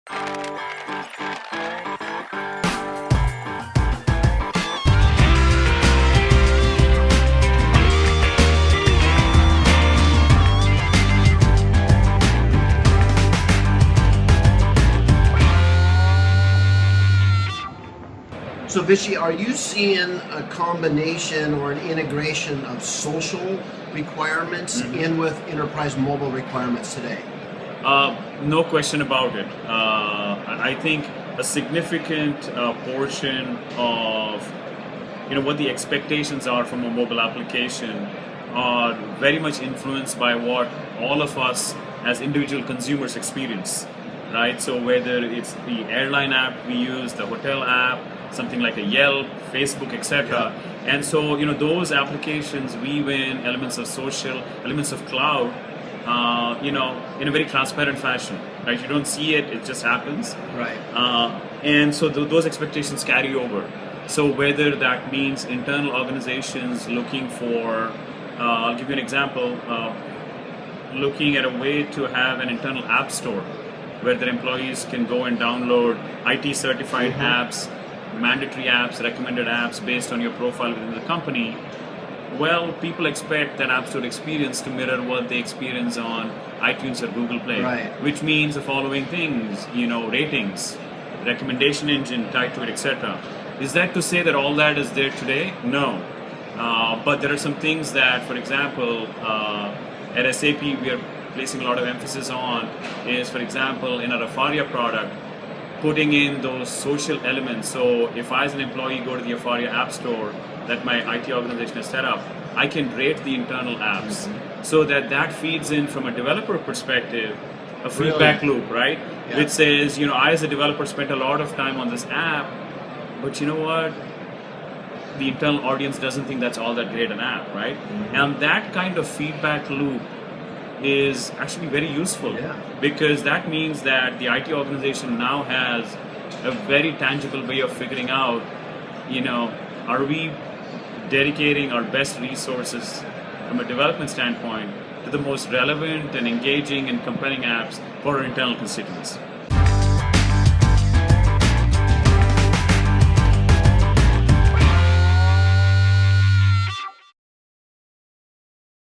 So Vishy, are you seeing a combination or an integration of social requirements in with enterprise mobile requirements today? No question about it. I think a significant portion of what the expectations are from a mobile application are very much influenced by what all of us as individual consumers experience, right? So whether it's the airline app we use, the hotel app, something like a Yelp, Facebook, etc. And so those applications weave in elements of social, elements of cloud, in a very transparent fashion, right? You don't see it; it just happens. Right. And so those expectations carry over. So whether that means internal organizations looking for, I'll give you an example, looking at a way to have an internal app store where their employees can go and download IT certified apps, mandatory apps, recommended apps based on your profile within the company. Well, people expect that App Store experience to mirror what they experience on iTunes or Google Play, which means the following things, ratings, recommendation engine tied to it, etc. Is that to say that all that is there today? No. But there are some things that, for example, at SAP we are placing a lot of emphasis on is, for example, in our Afaria product, putting in those social elements. So if I as an employee go to the Afaria App Store that my IT organization has set up, I can rate the internal apps so that feeds in from a developer perspective, a feedback loop, right? Yeah. Which says, I as a developer spent a lot of time on this app, but you know what? The internal audience doesn't think that's all that great an app, right? And that kind of feedback loop is actually very useful because that means that the IT organization now has a very tangible way of figuring out, are we dedicating our best resources from a development standpoint to the most relevant and engaging and compelling apps for our internal constituents.